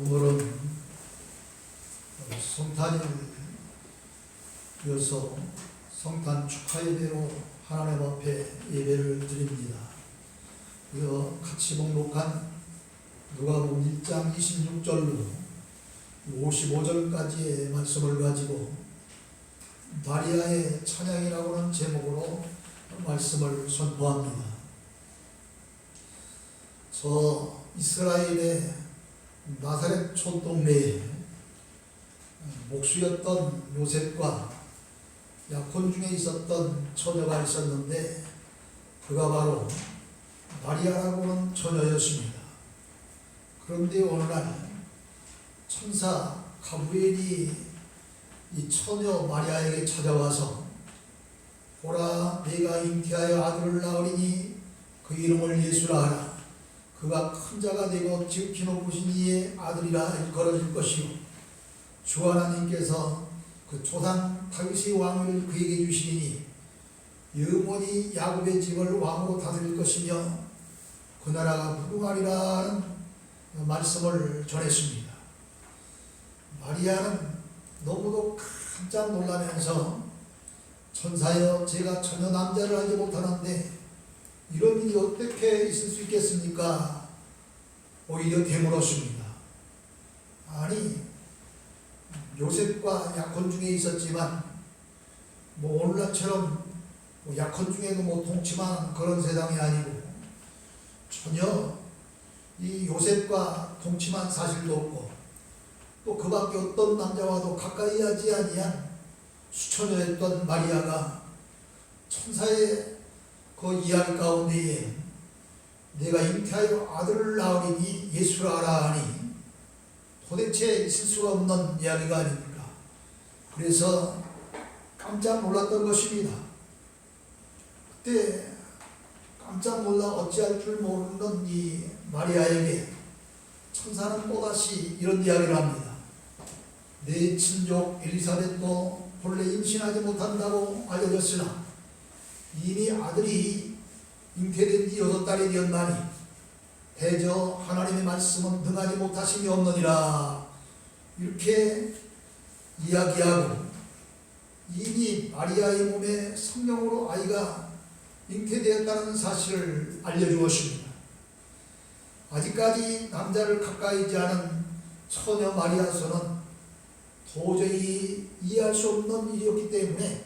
오늘은 성탄일이어서 성탄 축하 예배로 하나님 앞에 예배를 드립니다. 그래서 같이 목록한 누가복음 1장 26절로 55절까지의 말씀을 가지고 마리아의 찬양이라고 하는 제목으로 말씀을 선포합니다. 저 이스라엘의 나사렛 촌동네에 목수였던 요셉과 약혼 중에 있었던 처녀가 있었는데 그가 바로 마리아라고 하는 처녀였습니다. 그런데 어느 날 천사 가브리엘이 이 처녀 마리아에게 찾아와서 보라, 내가 잉태하여 아들을 낳으리니 그 이름을 예수라 하라. 그가 큰 자가 되고 지극히 높으신 이의 아들이라 일컬어질 것이요 주 하나님께서 그 조상 다윗의 왕을 그에게 주시리니 영원히 야곱의 집을 왕으로 다스릴 것이며 그 나라가 무궁하리라는 말씀을 전했습니다. 마리아는 너무도 깜짝 놀라면서 천사여, 제가 전혀 남자를 알지 못하는데 이런 일이 어떻게 있을 수 있겠습니까? 오히려 되물었습니다. 아니, 요셉과 약혼 중에 있었지만 오늘날처럼 약혼 중에도 동침한 그런 세상이 아니고 전혀 이 요셉과 동침한 사실도 없고 또 그 밖에 어떤 남자와도 가까이 하지 아니한 수처녀였던 마리아가 천사의 그 이야기 가운데에 내가 잉태하여 아들을 낳으리니 예수라 하라 하니 도대체 있을 수가 없는 이야기가 아닙니까? 그래서 깜짝 놀랐던 것입니다. 그때 깜짝 놀라 어찌할 줄 모르는 이 마리아에게 천사는 또다시 이런 이야기를 합니다. 내 친족 엘리사벳도 본래 임신하지 못한다고 알려졌으나 이미 아들이 잉태된 지 6달이 되었나니 대저 하나님의 말씀은 능하지 못하심이 없느니라. 이렇게 이야기하고 이미 마리아의 몸에 성령으로 아이가 잉태되었다는 사실을 알려주었습니다. 아직까지 남자를 가까이 하지 않은 처녀 마리아서는 도저히 이해할 수 없는 일이었기 때문에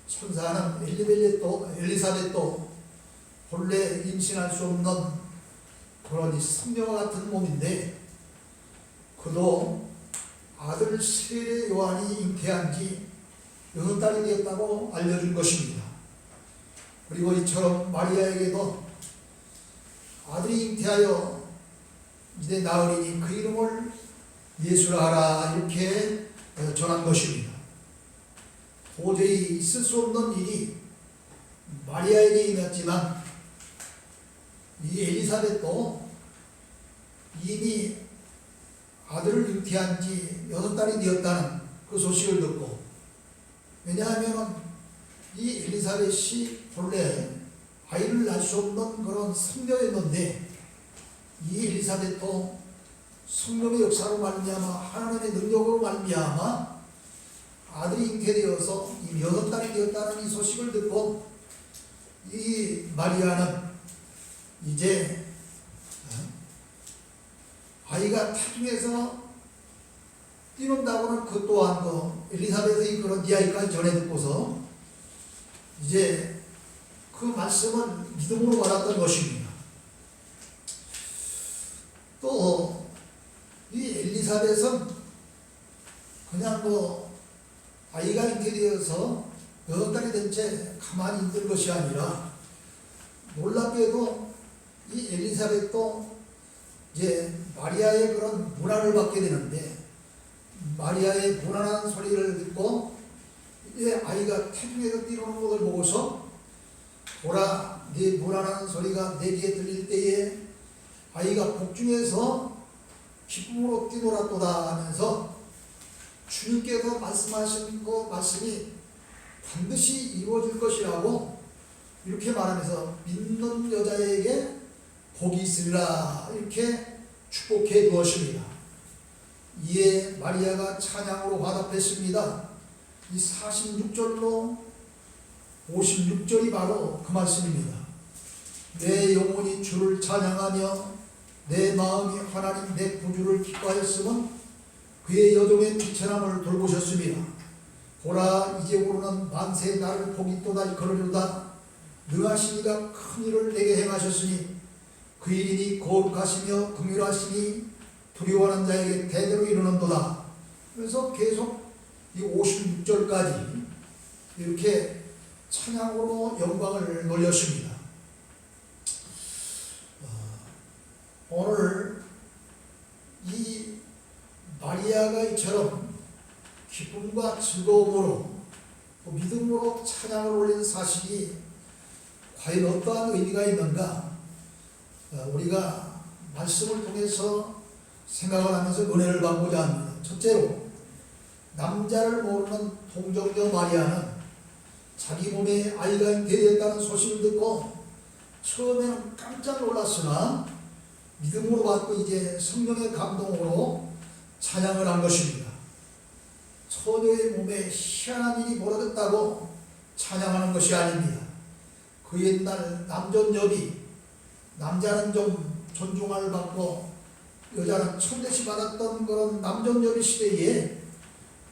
천사는 엘리사벳도 본래 임신할 수 없는 그런 성녀와 같은 몸인데 그도 아들 세례 요한이 잉태한 지 6달이 되었다고 알려준 것입니다. 그리고 이처럼 마리아에게도 아들이 잉태하여 이제 나으리니 그 이름을 예수라 하라 이렇게 전한 것입니다. 도저히 있을 수 없는 일이 마리아에게 일어났지만 이 엘리사벳도 이미 아들을 잉태한 지 6달이 되었다는 그 소식을 듣고, 왜냐하면 이 엘리사벳이 본래 아이를 낳을 수 없는 그런 성녀였는데 이 엘리사벳도 성령의 역사로 말미암아 하나님의 능력으로 말미암아 아들이 잉태되어서 이미 6달이 되었다는 이 소식을 듣고 이 마리아는 이제 아이가 태중에서 뛰는다고는 그 또한 엘리사벳의 그런 이야기까지 전해 듣고서 이제 그 말씀을 믿음으로 받았던 것입니다. 또 이 엘리사벳은 그냥 아이가 잉태되어서 6달이 된 채 가만히 있는 것이 아니라 놀랍게도 이 엘리사벳도 이제 마리아의 그런 문안을 받게 되는데 마리아의 문안한 소리를 듣고 이제 아이가 태중에서 뛰노는 것을 보고서 보라, 네 문안하는 소리가 내 귀에 들릴 때에 아이가 복중에서 기쁨으로 뛰놀았도다 하면서 주님께서 말씀하신 그 말씀이 반드시 이루어질 것이라고 이렇게 말하면서 믿는 여자에게 복이 있으리라 이렇게 축복해 두었습니다. 이에 마리아가 찬양으로 화답했습니다. 이 46절로 56절이 바로 그 말씀입니다. 내 영혼이 주를 찬양하며 내 마음이 하나님 내 구주를 기뻐하였음은 그의 여종의 비천함을 돌보셨습니다. 보라, 이제부로는 만세 나를 복이 또다시 이끌으리로다. 능하신 이가 큰 일을 내게 행하셨으니 그 일이니 거룩하시며 긍휼하시니 두려워하는 자에게 대대로 이르는도다. 그래서 계속 이 56절까지 이렇게 찬양으로 영광을 돌렸습니다. 오늘 이 마리아가 이처럼 기쁨과 즐거움으로 믿음으로 찬양을 올리는 사실이 과연 어떠한 의미가 있는가, 우리가 말씀을 통해서 생각을 하면서 은혜를 받고자 합니다. 첫째로, 남자를 모르는 동정녀 마리아는 자기 몸에 아이가 잉태되었다는 소식을 듣고 처음에는 깜짝 놀랐으나 믿음으로 받고 이제 성령의 감동으로 찬양을 한 것입니다. 처녀의 몸에 희한한 일이 벌어졌다고 찬양하는 것이 아닙니다. 그 옛날 남존여비, 남자는 좀 존중을 받고 여자는 천대시 받았던 그런 남존여비 시대에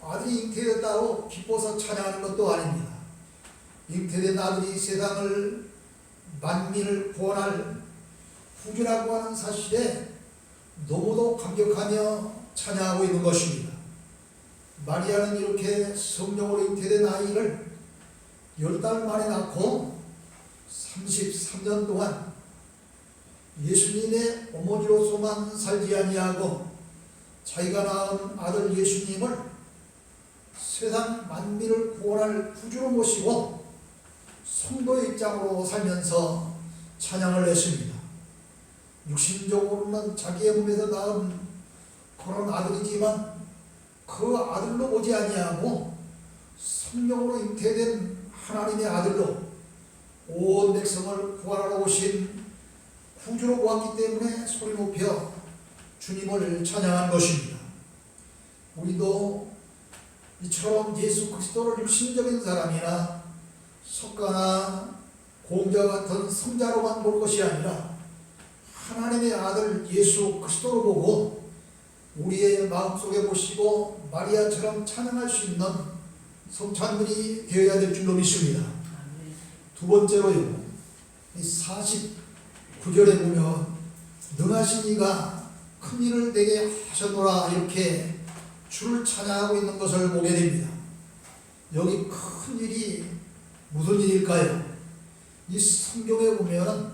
아들이 잉태됐다고 기뻐서 찬양하는 것도 아닙니다. 잉태된 아들이 세상을 만민을 구원할 구주라고 하는 사실에 너무도 감격하며 찬양하고 있는 것입니다. 마리아는 이렇게 성령으로 잉태된 아이를 10달 만에 낳고 33년 동안 예수님의 어머니로서만 살지 아니하고 자기가 낳은 아들 예수님을 세상 만민을 구원할 구주로 모시고 성도의 입장으로 살면서 찬양을 했습니다. 육신적으로는 자기의 몸에서 낳은 그런 아들이지만 그 아들로 보지 아니하고 성령으로 잉태된 하나님의 아들로 온 백성을 구원하러 오신 구주로 보았기 때문에 소리 높여 주님을 찬양한 것입니다. 우리도 이처럼 예수 그리스도를 육신적인 사람이나 석가나 공자 같은 성자로만 볼 것이 아니라 하나님의 아들 예수 그리스도로 보고 우리의 마음속에 보시고 마리아처럼 찬양할 수 있는 성찬들이 되어야 될 줄로 믿습니다. 두 번째로요, 이 49절에 보면 능하신 이가 큰 일을 내게 하셨노라 이렇게 주를 찬양하고 있는 것을 보게 됩니다. 여기 큰 일이 무슨 일일까요? 이 성경에 보면은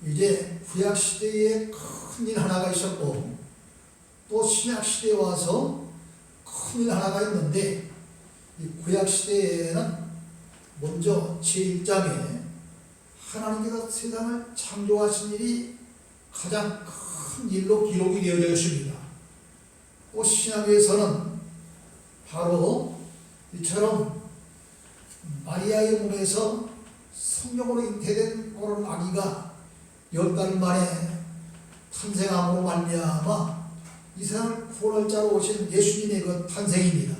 이제 구약시대에 큰 일 하나가 있었고 또 신약시대에 와서 큰 일 하나가 있는데, 이 구약시대에는 먼저 제1장에 하나님께서 세상을 창조하신 일이 가장 큰 일로 기록이 되어져 있습니다. 또 신약에서는 바로 이처럼 마리아의 몸에서 성령으로 잉태된 그런 아기가 10달 만에 탄생함으로 말미암아 이 세상을 구원할 자로 오신 예수님의 그 탄생입니다.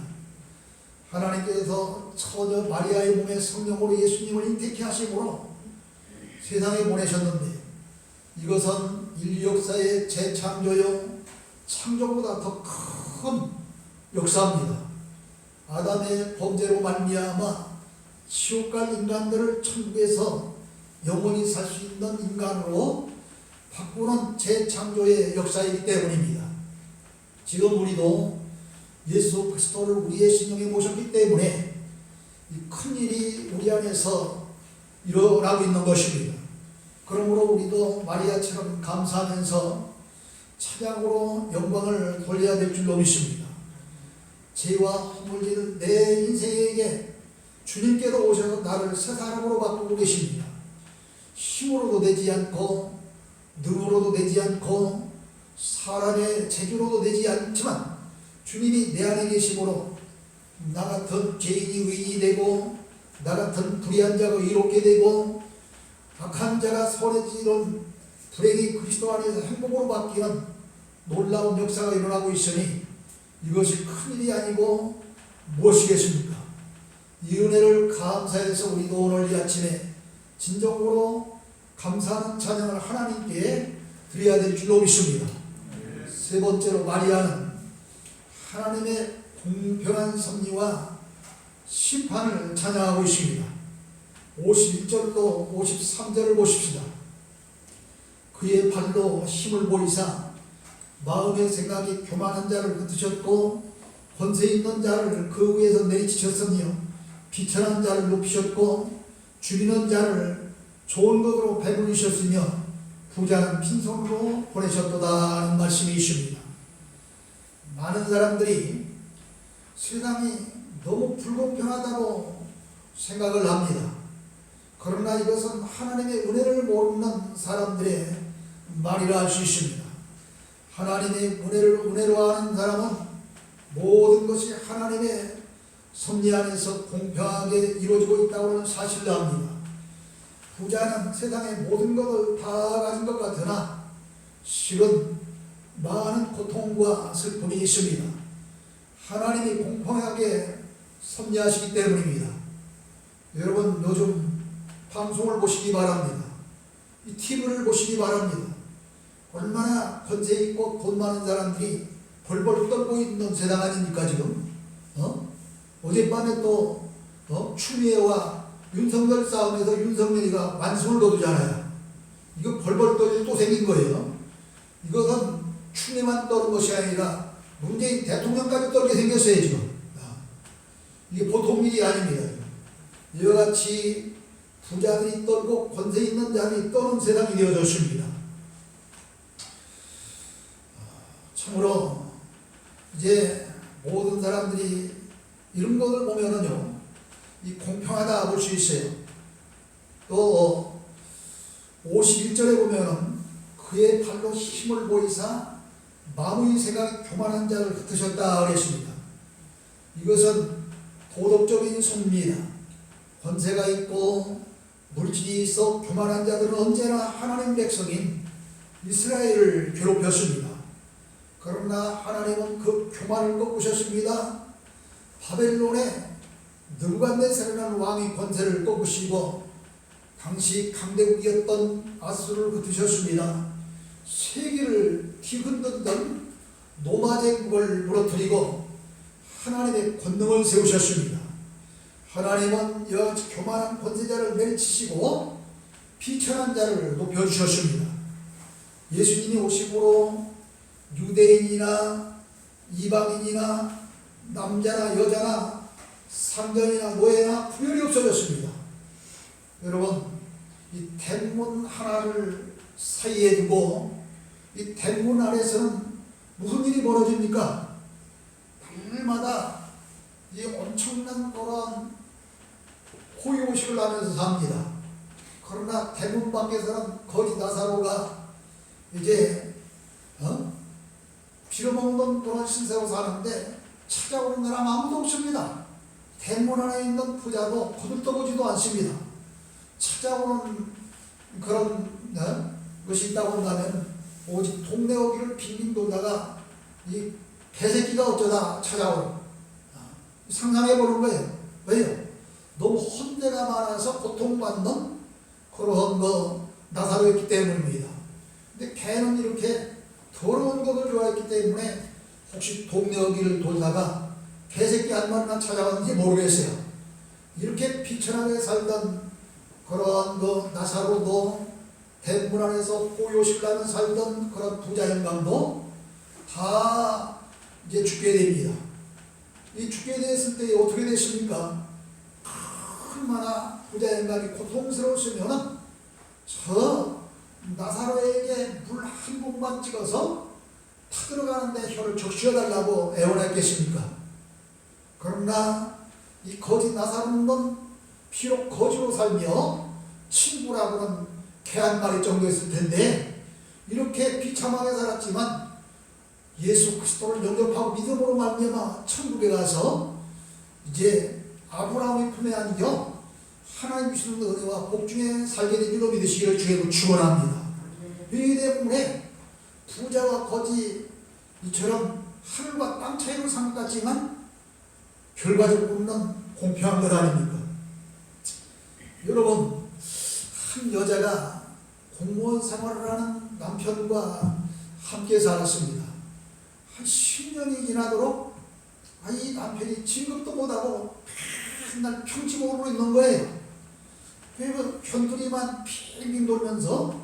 하나님께서 처녀 마리아의 몸에 성령으로 예수님을 잉태케 하심으로 세상에 보내셨는데, 이것은 인류 역사의 재창조요 창조보다 더 큰 역사입니다. 아담의 범죄로 말미암아 지옥 갈 인간들을 천국에서 영원히 살 수 있는 인간으로 바꾸는 재창조의 역사이기 때문입니다. 지금 우리도 예수 그리스도를 우리의 심령에 모셨기 때문에 이 큰 일이 우리 안에서 일어나고 있는 것입니다. 그러므로 우리도 마리아처럼 감사하면서 찬양으로 영광을 돌려야 될 줄로 믿습니다. 죄와 허물 지는 내 인생에게 주님께서 오셔서 나를 새 사람으로 바꾸고 계십니다. 힘으로도 되지 않고 능으로도 되지 않고 사람의 재주로도 되지 않지만 주님이 내 안에 계심으로 나 같은 죄인이 의인이 되고 나 같은 불의한 자가 의롭게 되고 악한 자가 선해지는 불행이 그리스도 안에서 행복으로 바뀌는 놀라운 역사가 일어나고 있으니 이것이 큰일이 아니고 무엇이겠습니까? 이 은혜를 감사해서 우리도 오늘 이 아침에 진정으로 감사하는 찬양을 하나님께 드려야 될 줄로 믿습니다. 세 번째로 마리아는 하나님의 공평한 섭리와 심판을 찬양하고 있습니다. 51절로 53절을 보십시다. 그의 발로 힘을 보이사 마음의 생각이 교만한 자를 흩으셨고 권세 있는 자를 그 위에서 내리치셨으며 비천한 자를 높이셨고 죽이는 자를 좋은 것으로 배불리셨으며 부자는 빈손으로 보내셨도다 하는 말씀이 있습니다. 많은 사람들이 세상이 너무 불공평하다고 생각을 합니다. 그러나 이것은 하나님의 은혜를 모르는 사람들의 말이라 할 수 있습니다. 하나님의 은혜로 아는 사람은 모든 것이 하나님의 섭리 안에서 공평하게 이루어지고 있다고 하는 사실을 압니다. 부자는 세상의 모든 것을 다 가진 것 같으나 실은 많은 고통과 슬픔이 있습니다. 하나님이 공평하게 섭리하시기 때문입니다. 여러분 요즘 방송을 보시기 바랍니다. 이 TV를 보시기 바랍니다. 얼마나 권세 있고 돈 많은 사람들이 벌벌 떨고 있는 세상 아닙니까 지금? 어젯밤에 또 추미애와 윤석열 싸움에서 윤석열이가 완승을 거두잖아요. 이거 벌벌 떨 일 또 생긴 거예요. 이것은 추미애만 떠는 것이 아니라 문재인 대통령까지 떨게 생겼어요 지금. 이게 보통 일이 아닙니다. 이와 같이 부자들이 떨고 권세 있는 자들이 떠는 세상이 되어졌습니다. 참으로 이제 모든 사람들이 이런 것을 보면은요, 이 공평하다 볼 수 있어요. 또 51절에 보면은 그의 발로 힘을 보이사 마음의 생각이 교만한 자를 흩으셨다 그랬습니다. 이것은 도덕적인 섭리입니다. 권세가 있고 물질이 있어 교만한 자들은 언제나 하나님 백성인 이스라엘을 괴롭혔습니다. 그러나 하나님은 그 교만을 꺾으셨습니다. 바벨론에 느부갓네살이라는 왕이 권세를 꺾으시고 당시 강대국이었던 아수르를 흩으셨습니다. 세계를 뒤흔들던 노마 제국을 무너뜨리고 하나님의 권능을 세우셨습니다. 하나님은 여러 교만한 권세자를 내리치시고 비천한 자를 높여주셨습니다. 예수님이 오심으로 유대인이나 이방인이나 남자나 여자나 상전이나 노예나 구별이 없어졌습니다. 여러분, 이 대문 하나를 사이에 두고 이 대문 안에서는 무슨 일이 벌어집니까? 날마다 이 엄청난 그런 호의호식을 하면서 삽니다. 그러나 대문 밖에서는 거지 나사로가 이제 빌어먹는 그런 신세로 사는데 찾아오는 사람 아무도 없습니다. 대문 안에 있는 부자도 거들떠보지도 않습니다. 찾아오는 그런 것이 있다고 한다면 오직 동네 오기를 빙빙 돌다가 이 개새끼가 어쩌다 찾아오는, 상상해보는 거예요. 왜요? 너무 혼내가 많아서 고통받는 그런 나사로였기 때문입니다. 근데 개는 이렇게 더러운 것을 좋아했기 때문에 혹시 동네 어귀를 돌다가 개새끼 한 마리만 찾아갔는지 모르겠어요. 이렇게 비천하게 살던 그런 나사로도 대문 안에서 호요식을 살던 그런 부자 영감도 다 이제 죽게 됩니다. 이 죽게 됐을 때 어떻게 됐습니까? 얼마나 부자 영감이 고통스러웠으면 저 나사로에게 물 한 봉만 찍어서 타들어가는데 혀를 적셔달라고 애원했겠습니까? 그러나 이 거지 나사로는 비록 거지로 살며 친구라고는 개 한 마리 정도였을 텐데 이렇게 비참하게 살았지만 예수 그리스도를 영접하고 믿음으로 말미암아 천국에 가서 이제 아브라함의 품에 안겨 하나님 주시는 은혜와 복 중에 살게 된 줄로 믿으시기를 주의로 축원합니다. 이 때문에 부자와 거지 이처럼 하늘과 땅 차이로 산 것 같지만 결과적으로는 공평한 것 아닙니까? 여러분, 한 여자가 공무원 생활을 하는 남편과 함께 살았습니다. 한 10년이 지나도록 이 남편이 진급도 못하고 맨날 평지목으로 있는 거예요. 그리고 현두리만 빙빙 돌면서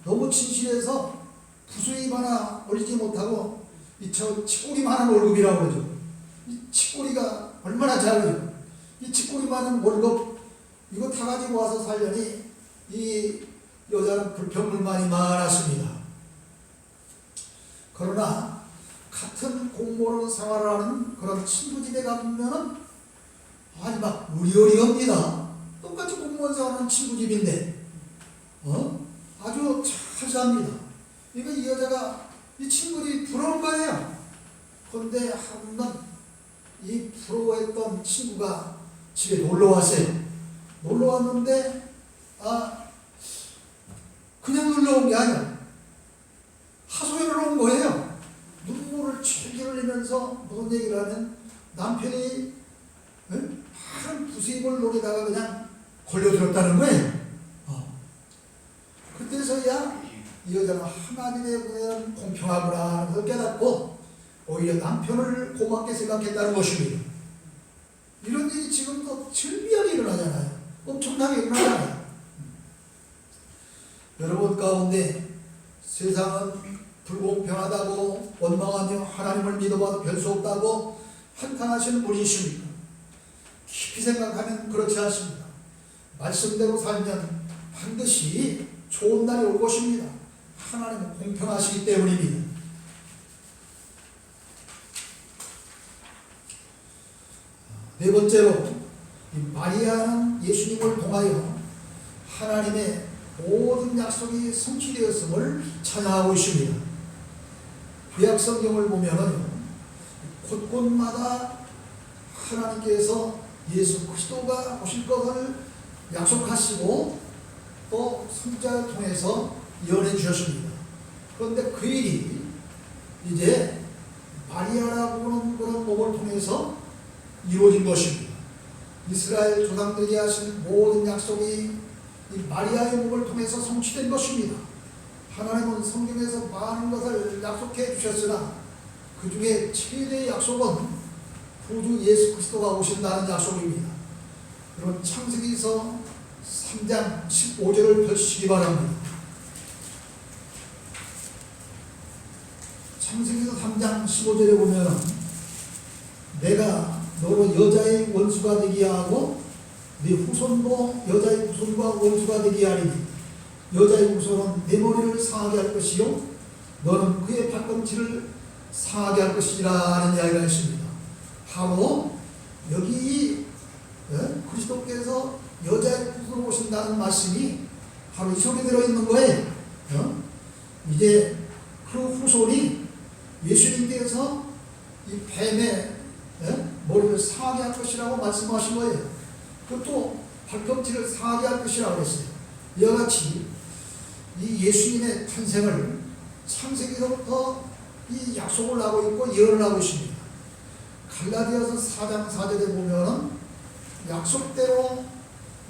너무 진실해서 부수입 하나 올리지 못하고 저 치꼬리만한 월급이라고 그러죠. 이 치꼬리가 얼마나 작아요. 이 치꼬리만한 월급 이거 다 가지고 와서 살려니 이 여자는 불평불만이 많았습니다. 그러나 같은 공무원 생활을 하는 그런 친구 집에 가보면은 아니 막 의리의리합니다. 똑같이 공무원 생활하는 친구 집인데 아주 잘 삽니다. 그러니까 이 여자가 이 친구들이 부러운 거예요. 그런데 한 번 이 부러워했던 친구가 집에 놀러 왔어요. 놀러 왔는데 그냥 놀러 온 게 아니야. 하소연을 온 거예요. 눈물을 철철 흘리면서 무슨 얘기를 하면 남편이 파란 부수입을 노리다가 그냥 걸려들었다는 거예요. 그때서야 이 여자는 하나님의 은혜는 공평하구나 하는 걸 깨닫고 오히려 남편을 고맙게 생각했다는 것입니다. 이런 일이 지금도 절비하게 일어나잖아요. 엄청나게 일어나잖아요. 여러분 가운데 세상은 불공평하다고 원망하며 하나님을 믿어봐도 별 수 없다고 한탄하시는 분이 있습니까? 깊이 생각하면 그렇지 않습니다. 말씀대로 살면 반드시 좋은 날이 올 것입니다. 하나님은 공평하시기 때문입니다. 네 번째로 마리아는 예수님을 통하여 하나님의 모든 약속이 성취되었음을 찬양하고 있습니다. 구약 성경을 보면은 곳곳마다 하나님께서 예수 그리스도가 오실 것을 약속하시고 또 선지자를 통해서 예언해 주셨습니다. 그런데 그 일이 이제 마리아라고 하는 그런 몸을 통해서 이루어진 것입니다. 이스라엘 조상들에게 하신 모든 약속이 이 마리아의 몸을 통해서 성취된 것입니다. 하나님은 성경에서 많은 것을 약속해 주셨으나 그 중에 최대의 약속은 구주 예수 그리스도가 오신다는 약속입니다. 여러분 창세기서 3장 15절을 펴시기 바랍니다. 창세기서 3장 15절에 보면 내가 너로 여자의 원수가 되게 하고 네 후손도 여자의 후손과 원수가 되게 하리니 여자의 후손은 내 머리를 상하게 할 것이요 너는 그의 발꿈치를 상하게 할 것이라 하는 이야기가 있습니다. 바로 여기 그리스도께서 여자의 후손으로 오신다는 말씀이 바로 이 속에 들어있는 거예요. 이제 그 후손이 예수님께서 이 뱀의 머리를 상하게 할 것이라고 말씀하신 거예요. 그것도 발꿈치를 상하게 할 것이라고 했어요. 이와 같이 이 예수님의 탄생을 창세기서부터 이 약속을 하고 있고 예언을 하고 있습니다. 갈라디아서 4장 4절에 보면은 약속대로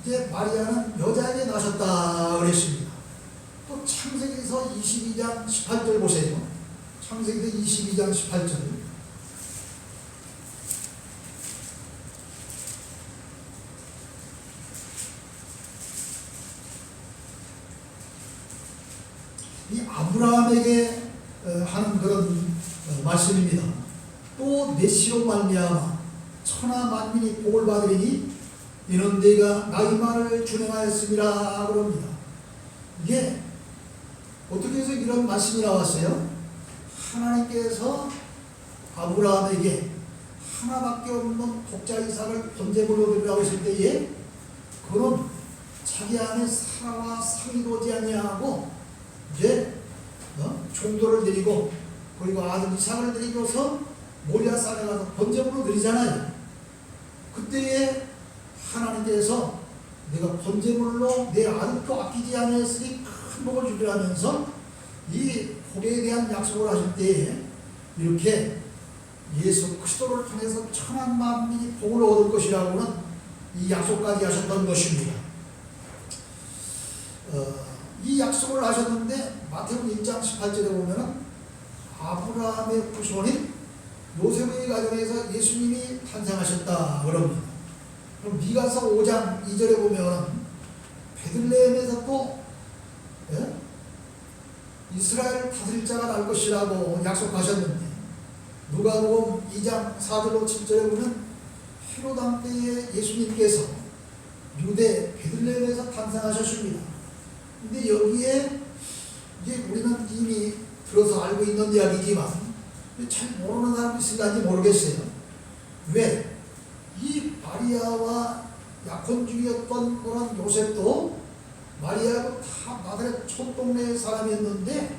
이제 마리아는 여자에게 나셨다 그랬습니다. 또 창세기서 22장 18절 보세요. 창세기서 22장 18절. 이 아브라함에게 하는 그런 말씀입니다. 또 메시로 말미암아 천하 만민이 복을 받으리니 이는 네가 나의 말을 준행하였음이라 그럽니다. 이게 어떻게 해서 이런 말씀이 나왔어요? 하나님께서 아브라함에게 하나밖에 없는 독자 이삭을 번제물로 드리라고 했을 때에 그는 자기 안에 사라와 상의도지 아니하고 이제 종도를 드리고 그리고 아들 이삭을 드리고서 모리아 산에 가서 번제물로 드리잖아요. 그때에 하나님께서 내가 번제물로 내 아들도 아끼지 않았으니 큰 복을 주리라면서 이 복에 대한 약속을 하실 때에 이렇게 예수 그리스도를 통해서 천한 만민이 복을 얻을 것이라고는 이 약속까지 하셨던 것입니다. 이 약속을 하셨는데 마태복음 1장 18절에 보면은 아브라함의 후손인 요셉의 가정에서 예수님이 탄생하셨다 그럽니다. 그럼 미가서 5장 2절에 보면 베들레헴에서 또 이스라엘 다스릴 자가 날 것이라고 약속하셨는데 누가복음 2장 4절로 7절에 보면 헤롯 왕 때에 예수님께서 유대 베들레헴에서 탄생하셨습니다. 근데 여기에 이제 우리는 이미 들어서 알고 있는 이야기지만 잘 모르는 사람이 있을지 모르겠어요. 왜? 이 마리아와 약혼 중이었던 그런 요셉도 마리아도 다 나사렛 촌동네 사람이었는데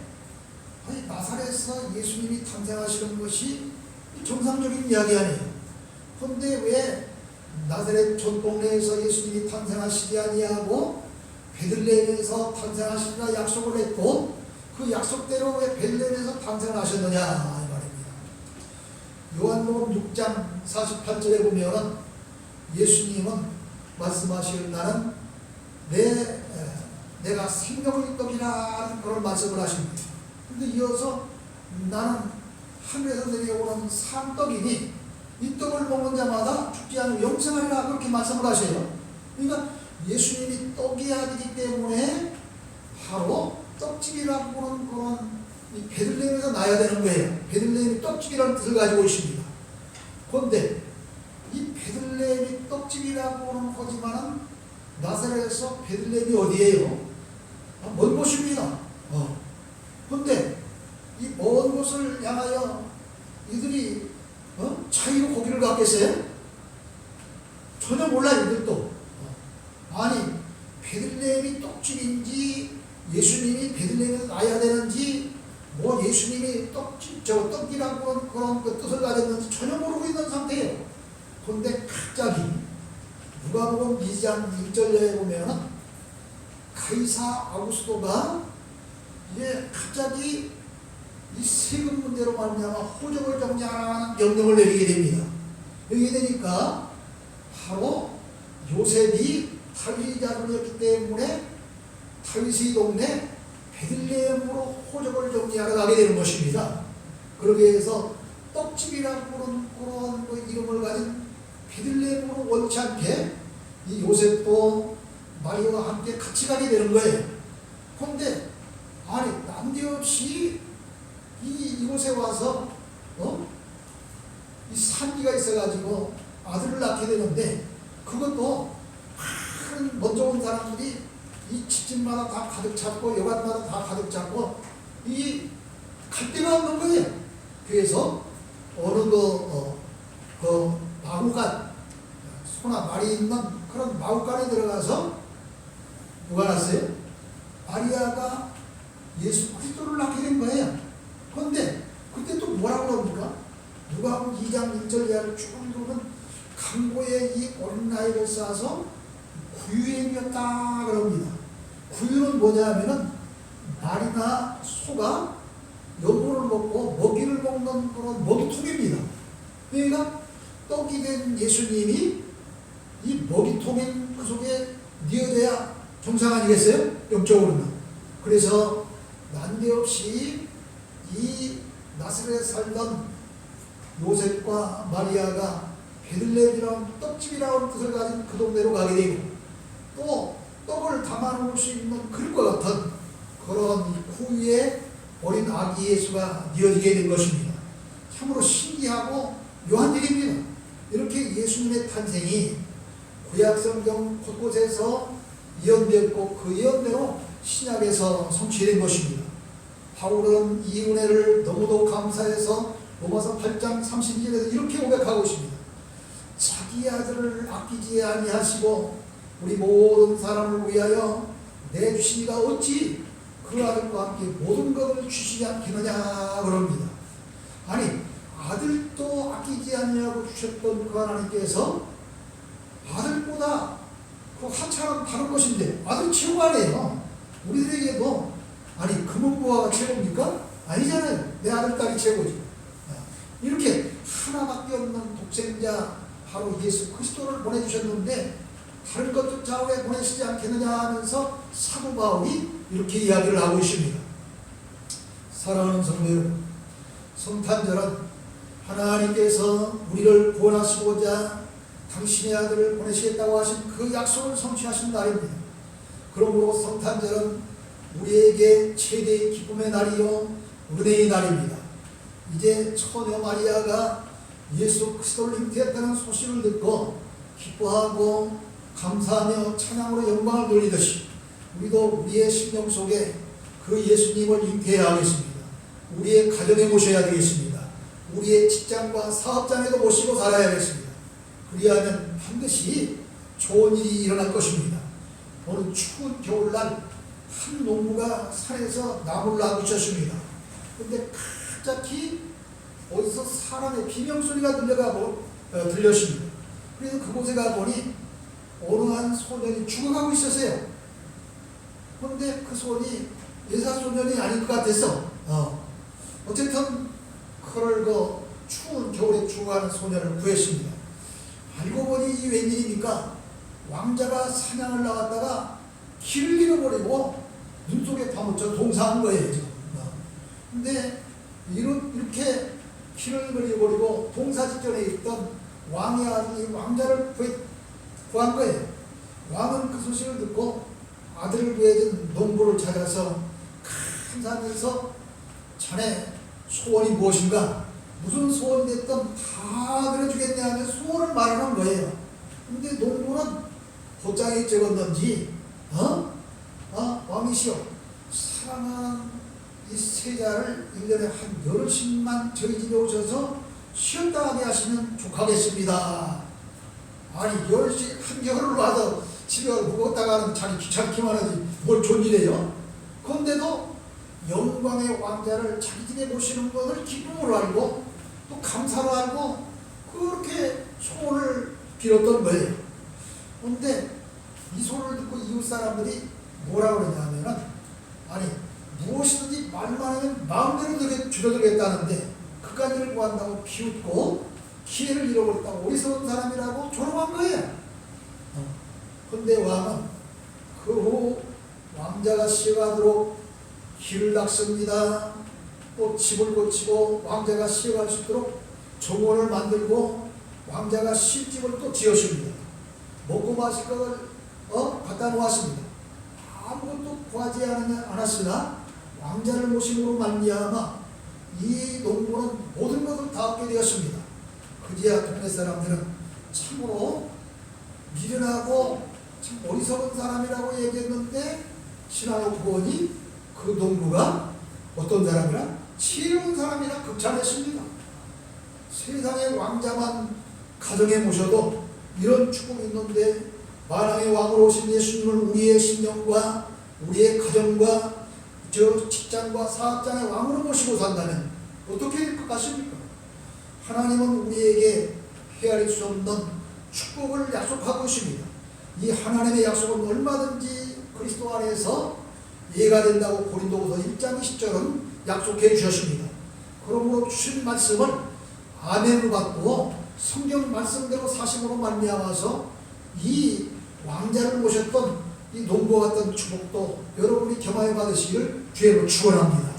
아니 나사렛에서 예수님이 탄생하시는 것이 정상적인 이야기 아니에요. 그런데 왜 나사렛 촌동네에서 예수님이 탄생하시지 아니하고 베들레헴에서 탄생하시리라 약속을 했고 그 약속대로 왜 베들레헴에서 탄생을 하셨느냐 이 말입니다. 요한복음 6장 48절에 보면 예수님은 말씀하실 나는 내가 생명의 떡이라는 그런 말씀을 하십니다. 근데 이어서 나는 하늘에서 내려오는 산떡이니 이 떡을 먹는 자마다 죽지 않고 영생하리라 그렇게 말씀을 하셔요. 그러니까 예수님이 떡이 아니기 때문에 바로 떡집이라고 하는 그런 이 베들레헴에서 나야 되는 거예요. 베들레헴이 떡집이라는 뜻을 가지고 있습니다. 그런데 이 베들레헴이 떡집이라고 하는 거지만은 나사렛에서 베들레헴이 어디예요? 먼 곳입니다. 그런데 이 먼 곳을 향하여 이들이 차이로 고기를 갖겠어요? 전혀 몰라요, 이들도. 아니, 베들레헴이 떡집인지 예수님이 베들레헴에서 나야 되는지 뭐 예수님이 떡이라고 하는 그런 그 뜻을 가졌는지 전혀 모르고 있는 상태예요. 그런데 갑자기 누가복음 2장 1절에 보면 가이사 아구스토가 이제 갑자기 이 세금 문제로 말미암아 호적을 정지하라는 명령을 내리게 됩니다. 여기 되니까 바로 요셉이 다윗 자손이었기 때문에 다윗의 동네 베들레헴으로 호적을 정리하러 가게 되는 것입니다. 그러게 해서 떡집이라고 하는 그런 그 이름을 가진 베들레헴으로 원치 않게 이 요셉도 마리아와 함께 같이 가게 되는 거예요. 그런데 아니 난데없이 이곳에 와서 이 산기가 있어가지고 아들을 낳게 되는데 그것도 먼저 온 사람들이 이 집집마다 다 가득 찼고 여관마다 다 가득 찼고 이 갈 데가 없는 거예요. 그래서 어느 그 마구간 소나 말이 있는 그런 마구간에 들어가서 누가 났어요? 마리아가 예수 그리스도를 낳게 된 거예요. 그런데 그때 또 뭐라고 합니까? 누가복음 2장 1절 이하를 쭉 읽으면 강고에 이 어린 나이를 쌓아서 구유행이었다 그럽니다. 구유는 뭐냐 하면은 말이나 소가 연분을 먹고 먹이를 먹는 그런 먹이통입니다. 그러니까 떡이 된 예수님이 이 먹이통인 그 속에 뉘어져야 정상 아니겠어요? 영적으로는. 그래서 난데없이 이 나사렛에 살던 요셉과 마리아가 베들레헴이라는 떡집이라는 뜻을 가진 그 동네로 가게 되고 또 떡을 담아놓을 수 있는 그릇과 같은 그런 구유의 어린 아기 예수가 뉘어지게 된 것입니다. 참으로 신기하고 묘한 일입니다. 이렇게 예수님의 탄생이 구약성경 곳곳에서 예언되었고 그 예언대로 신약에서 성취된 것입니다. 바울은 이 은혜를 너무도 감사해서 로마서 8장 32절에서 이렇게 고백하고 있습니다. 자기 아들을 아끼지 아니하시고 우리 모든 사람을 위하여 내주시니가 어찌 그 아들과 함께 모든 것을 주시지 않겠느냐 그럽니다. 아니 아들도 아끼지 아니하고 주셨던 그 하나님께서 아들보다 그 한차는 다른 것인데 아들 최고가 아니에요. 우리들에게도 아니 금은부화가 최고입니까? 아니잖아요. 내 아들 딸이 최고지. 이렇게 하나밖에 없는 독생자 바로 예수 그리스도를 보내주셨는데 다른 것조차 왜 보내시지 않겠느냐 하면서 사도 바울이 이렇게 이야기를 하고 있습니다. 사랑하는 성도 여러분, 성탄절은 하나님께서 우리를 구원하시고자 당신의 아들을 보내시겠다고 하신 그 약속을 성취하신 날입니다. 그러므로 성탄절은 우리에게 최대의 기쁨의 날이요 은혜의 날입니다. 이제 처녀 마리아가 예수 그리스도를 잉태했다는 소식을 듣고 기뻐하고 감사하며 찬양으로 영광을 돌리듯이 우리도 우리의 심령 속에 그 예수님을 잉태해야 하겠습니다. 우리의 가정에 모셔야 되겠습니다. 우리의 직장과 사업장에도 모시고 살아야겠습니다. 그리하면 반드시 좋은 일이 일어날 것입니다. 오늘 추운 겨울날 한 농부가 산에서 나무를 놔두셨습니다. 근데 갑자기 어디서 사람의 비명소리가 들렸습니다. 그래서 그곳에 가보니 어느 한 소년이 죽어가고 있었어요. 그런데 그 소년이 예사소년이 아닐 것 같았어. 어쨌든 그를 그 추운 겨울에 죽어가는 소년을 구했습니다. 알고 보니 이 웬일입니까? 왕자가 사냥을 나갔다가 길을 잃어버리고 눈 속에 파묻혀 동사한 거예요, 지금. 근데 이렇게 길을 잃어버리고 동사 직전에 있던 왕의 아들이 왕자를 구한 거예요. 왕은 그 소식을 듣고 아들을 구해준 농부를 찾아서 감사하면서 자네 소원이 무엇인가? 무슨 소원이 됐든 다 들어주겠네 하며 소원을 말하는 거예요. 근데 농부는 곧장에 적었는지 왕이시여, 사랑하는 이 세자를 1년에 한 열흘씩만 저희 집에 오셔서 쉬었다 하게 하시면 좋겠습니다. 아니 한겨울로 와서 집에 묵었다가 하는 자기 귀찮기만 하지 뭘 좋은 일이에요. 그런데도 영광의 왕자를 자기 집에 모시는 것을 기쁨으로 알고 또 감사로 알고 그렇게 소원을 빌었던 거예요. 그런데 이 소리를 듣고 이웃 사람들이 뭐라고 그러냐면은, 아니 무엇이든지 말만 하면 마음대로 줄여들겠다는데 그까지를 구한다고 비웃고 기회를 잃어버렸다고 어리석은 사람이라고 조롱한 거예요. 그런데 왕은 그 후 왕자가 쉬어가도록 길을 닦습니다. 또 집을 고치고 왕자가 쉬어갈 수 있도록 정원을 만들고 왕자가 쉴 집을 또 지어줍니다. 먹고 마실 것을 갖다 놓았습니다. 아무것도 구하지 않았으나 왕자를 모심으로 말미암아 이 농부는 모든 것을 다 얻게 되었습니다. 그제야 동네 사람들은 참으로 미련하고 참 어리석은 사람이라고 얘기했는데 지나고 보니 그 농부가 어떤 사람이라? 지혜로운 사람이라 극찬했습니다. 세상의 왕자만 가정에 모셔도 이런 축복이 있는데 만왕의 왕으로 오신 예수님을 우리의 신령과 우리의 가정과 저 직장과 사업장의 왕으로 모시고 산다면 어떻게 될 것 같습니까? 하나님은 우리에게 헤아릴 수 없는 축복을 약속하고 있습니다. 이 하나님의 약속은 얼마든지 그리스도 안에서 이해가 된다고 고린도후서 1장 20절은 약속해 주셨습니다. 그러므로 주신 말씀을 아멘으로 받고 성경 말씀대로 사심으로 말미암아서 이 왕자를 모셨던 이 농부와 같은 축복도 여러분이 경험해 받으시길 주의로 축원합니다.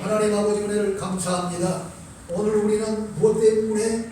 하나님 아버지 은혜를 감사합니다. 오늘 우리는 무엇 때문에